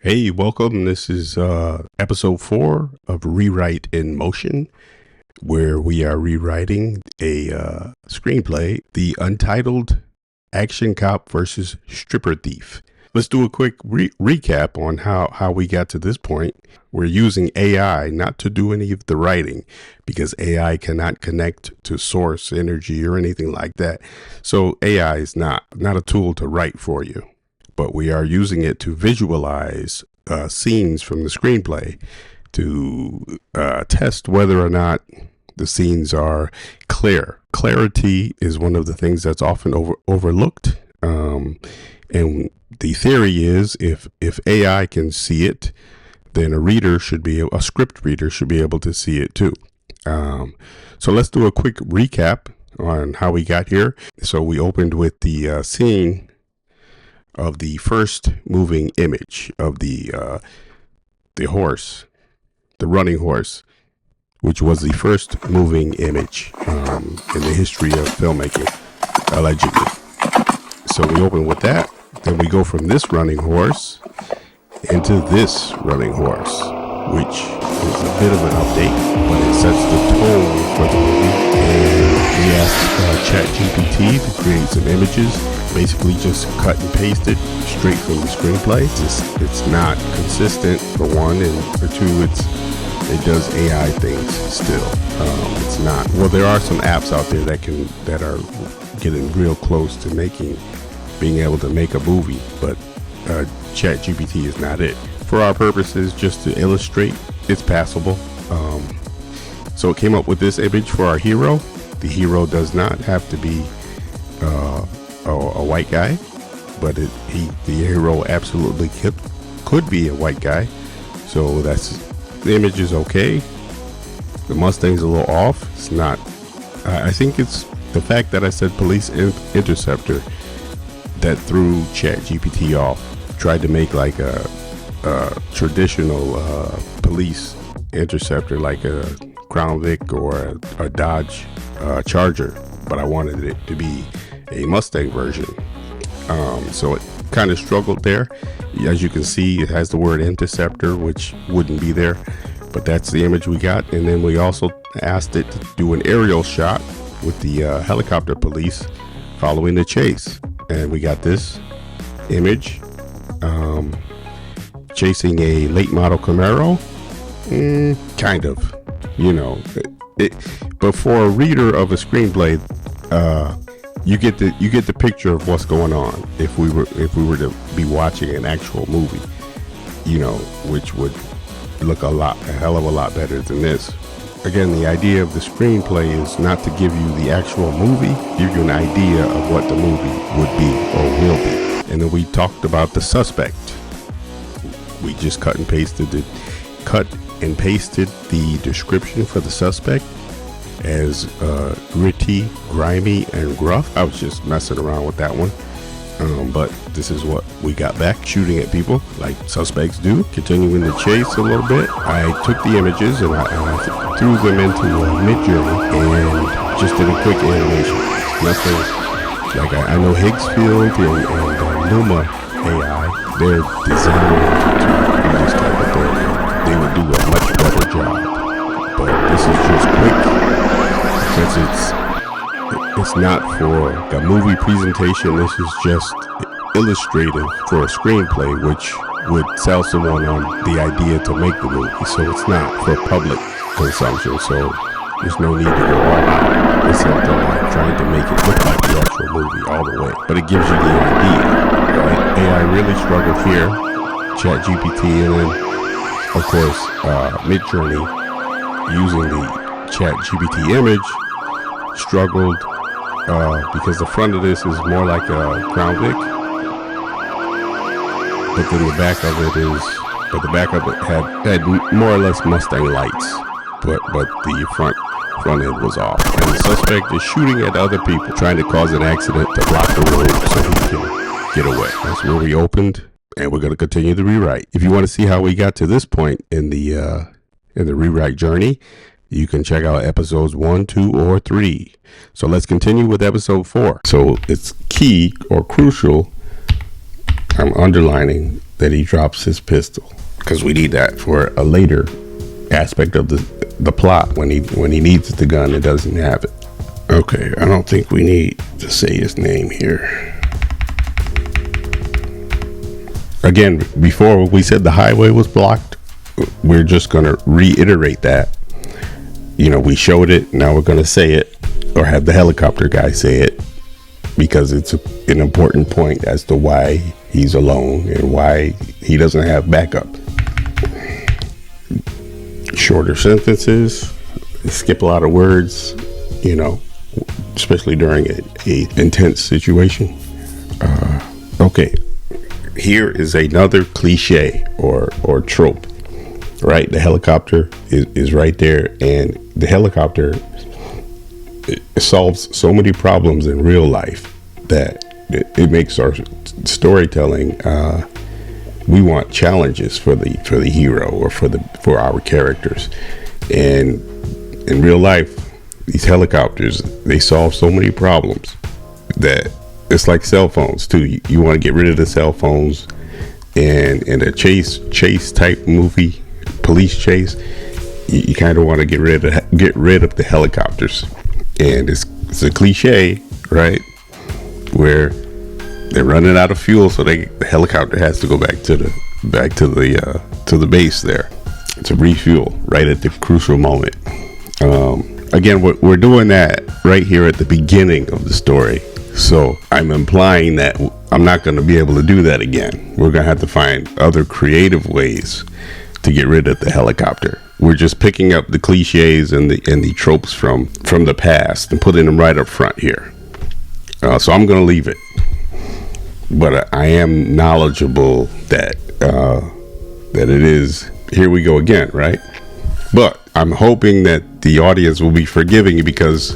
Hey, welcome. This is episode 4 of Rewrite in Motion, where we are rewriting a screenplay, The Untitled Action Cop versus Stripper Thief. Let's do a quick recap on how we got to this point. We're using AI not to do any of the writing because AI cannot connect to source energy or anything like that. So AI is not a tool to write for you. But we are using it to visualize scenes from the screenplay to test whether or not the scenes are clear. Clarity is one of the things that's often overlooked. And the theory is if AI can see it, then a script reader should be able to see it too. So let's do a quick recap on how we got here. So we opened with the scene of the first moving image of the horse, the running horse, which was the first moving image in the history of filmmaking, allegedly. So we open with that. Then we go from this running horse into this running horse, which is a bit of an update, but it sets the tone for the movie. And we asked ChatGPT to create some images, basically just cut and paste it straight from the screenplay. It's not consistent, for one, and for two, it does AI things still. It's not. Well, there are some apps out there that are getting real close to being able to make a movie, but ChatGPT is not it. For our purposes, just to illustrate, it's passable. So it came up with this image for our hero. The hero does not have to be a white guy, but the hero absolutely could be a white guy. So the image is okay. The Mustang's a little off. It's not. I think it's the fact that I said police interceptor that threw ChatGPT off. Tried to make like a traditional police interceptor, like a Crown Vic or a Dodge Charger, but I wanted it to be a Mustang version. So it kind of struggled there. As you can see, it has the word interceptor, which wouldn't be there, but that's the image we got. And then we also asked it to do an aerial shot with the helicopter police following the chase, and we got this image chasing a late model Camaro. Kind of, but for a reader of a screenplay, you get the picture of what's going on. If we were to be watching an actual movie, which would look a hell of a lot better than this. Again, the idea of the screenplay is not to give you the actual movie, give you an idea of what the movie would be or will be. And then we talked about the suspect. We just cut and pasted the description for the suspect as gritty, grimy, and gruff. I was just messing around with that one. But this is what we got back, shooting at people like suspects do. Continuing the chase a little bit, I took the images and I threw them into Midjourney and just did a quick animation. Nothing like I know Higgsfield and Luma AI, they're designed to do this type of thing. They would do a much better job. But this is just quick because it's not for a movie presentation. This is just illustrative for a screenplay, which would sell someone on the idea to make the movie. So it's not for public consumption. So there's no need to go all out. It's not trying to make it look like the actual movie all the way. But it gives you the idea. Right? AI really struggled here. ChatGPT and then, of course, Midjourney using the ChatGPT image struggled. Because the front of this is more like a Crown Vic, but then the back of it had more or less Mustang lights, but the front end was off. And the suspect is shooting at other people, trying to cause an accident to block the road so he can get away. That's where we opened, and we're going to continue the rewrite. If you want to see how we got to this point in the rewrite journey, you can check out episodes 1, 2, or 3. So let's continue with episode 4. So it's key or crucial, I'm underlining, that he drops his pistol, because we need that for a later aspect of the plot when he needs the gun and doesn't have it. Okay, I don't think we need to say his name here. Again, before we said the highway was blocked, we're just going to reiterate that. You know, we showed it, now we're going to say it, or have the helicopter guy say it, because it's an important point as to why he's alone and why he doesn't have backup. Shorter sentences, skip a lot of words, you know, especially during a intense situation. Okay, here is another cliche or trope, right? The helicopter is right there, and the helicopter solves so many problems in real life that it makes our storytelling. We want challenges for the hero or for our characters, and in real life, these helicopters, they solve so many problems that it's like cell phones too. You want to get rid of the cell phones, and in a chase type movie, police chase, you kind of want to get rid of the helicopters. And it's a cliche, right, where they're running out of fuel, so the helicopter has to go back to the base there to refuel right at the crucial moment. Again, we're doing that right here at the beginning of the story, so I'm implying that I'm not going to be able to do that again. We're going to have to find other creative ways to get rid of the helicopter. We're just picking up the cliches and the tropes from the past and putting them right up front here. So I'm going to leave it, but I am knowledgeable that it is. Here we go again, right? But I'm hoping that the audience will be forgiving, because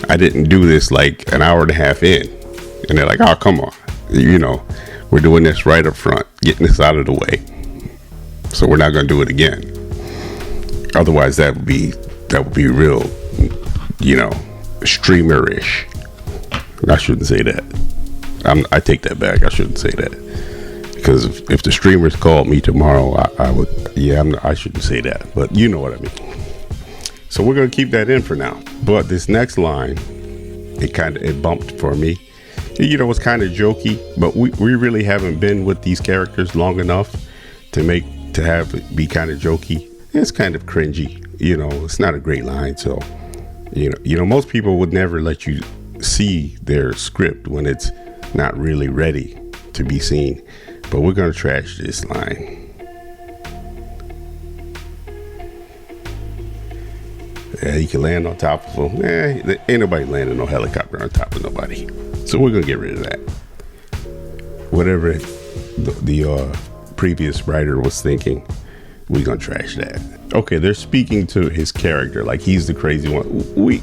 I didn't do this like an hour and a half in, and they're like, "Oh, come on, you know, we're doing this right up front, getting this out of the way, so we're not going to do it again." Otherwise, that would be real, you know, streamerish. I shouldn't say that. I take that back. I shouldn't say that, because if the streamers called me tomorrow, I would. Yeah, I shouldn't say that, but you know what I mean. So we're gonna keep that in for now. But this next line, it bumped for me. You know, it's kind of jokey, but we really haven't been with these characters long enough to have it be kind of jokey. It's kind of cringy. You know, it's not a great line. So, you know, most people would never let you see their script when it's not really ready to be seen. But we're gonna trash this line. Yeah, he can land on top of him. Ain't nobody landing no helicopter on top of nobody. So we're gonna get rid of that. Whatever the previous writer was thinking, we're gonna trash that. Okay, they're speaking to his character like he's the crazy one. We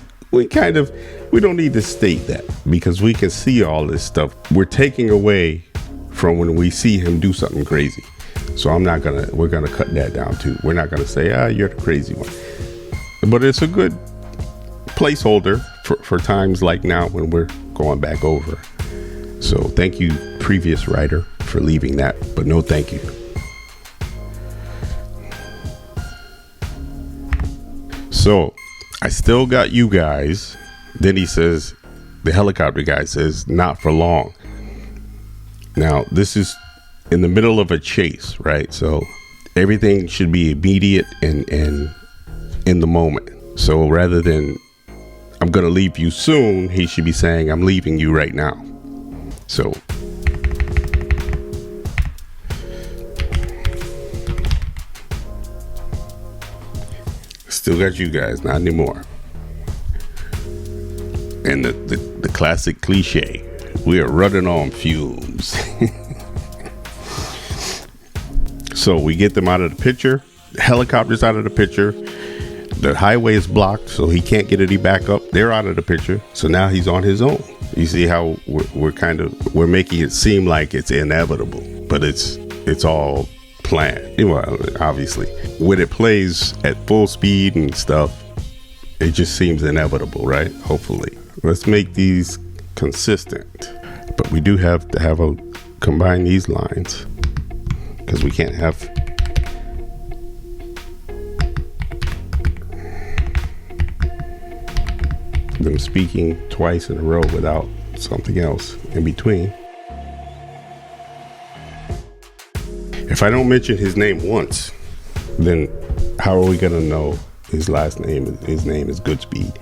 don't need to state that, because we can see all this stuff. We're taking away from when we see him do something crazy. So we're gonna cut that down too. We're not gonna say, you're the crazy one. But it's a good placeholder for times like now when we're going back over. So thank you, previous writer, for leaving that, but no thank you. So I still got you guys. Then he says, the helicopter guy says, not for long. Now, this is in the middle of a chase, right? So everything should be immediate and in the moment. So rather than I'm gonna leave you soon, he should be saying I'm leaving you right now. So still got you guys, not anymore. And the classic cliche, we are running on fumes. So we get them out of the picture, the helicopter's out of the picture, the highway is blocked, so he can't get any backup. They're out of the picture, so now he's on his own. You see how we're making it seem like it's inevitable, but it's all planned. Well, obviously, when it plays at full speed and stuff, it just seems inevitable, right? Hopefully, let's make these consistent. But we do have to combine these lines. because we can't have them speaking twice in a row without something else in between. If I don't mention his name once, then how are we gonna know his last name? His name is Goodspeed.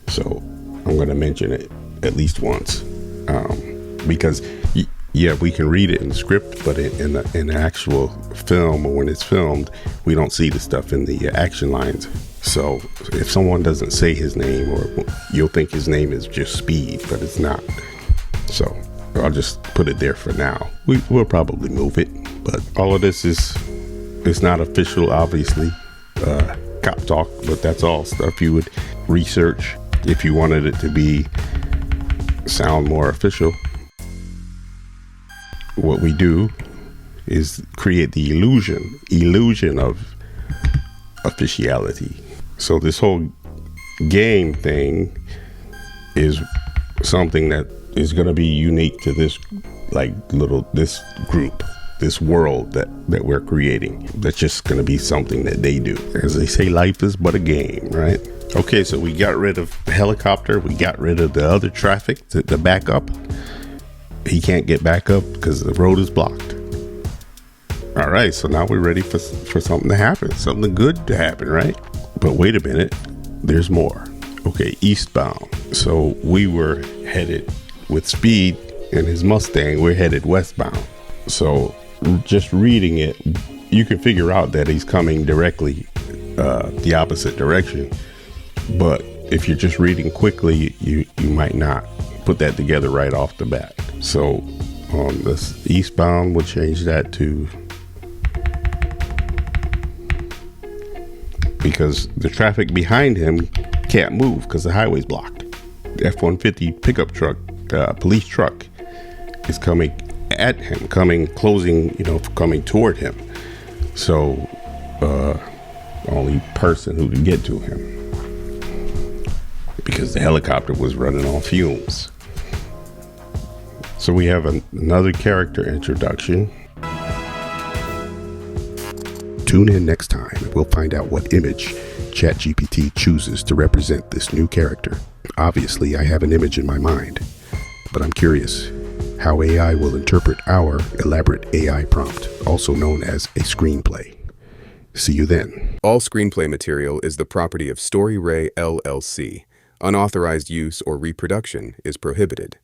So I'm gonna mention it at least once, because yeah, we can read it in the script, but in the actual film, or when it's filmed, we don't see the stuff in the action lines. So if someone doesn't say his name, or you'll think his name is just Speed, but it's not. So I'll just put it there for now. We'll probably move it, but all of this is not official, obviously. Cop talk, but that's all stuff you would research if you wanted it to sound more official. What we do is create the illusion of officiality. So this whole game thing is something that is going to be unique to this this group, this world that we're creating. That's just going to be something that they do. As they say, life is but a game, right? Okay, so we got rid of the helicopter. We got rid of the other traffic, the backup. He can't get back up because the road is blocked. All right, so now we're ready for something to happen, something good to happen, right? But wait a minute, there's more. Okay, eastbound. So we were headed with Speed and his Mustang, we're headed westbound. So just reading it, you can figure out that he's coming directly the opposite direction. But if you're just reading quickly, you might not put that together right off the bat. So on this eastbound, we'll change that to, because the traffic behind him can't move because the highway's blocked. The F-150 pickup truck, police truck, is coming at him, coming toward him. So only person who can get to him, because the helicopter was running on fumes. So we have another character introduction. Tune in next time and we'll find out what image ChatGPT chooses to represent this new character. Obviously, I have an image in my mind, but I'm curious how AI will interpret our elaborate AI prompt, also known as a screenplay. See you then. All screenplay material is the property of StoryRay LLC. Unauthorized use or reproduction is prohibited.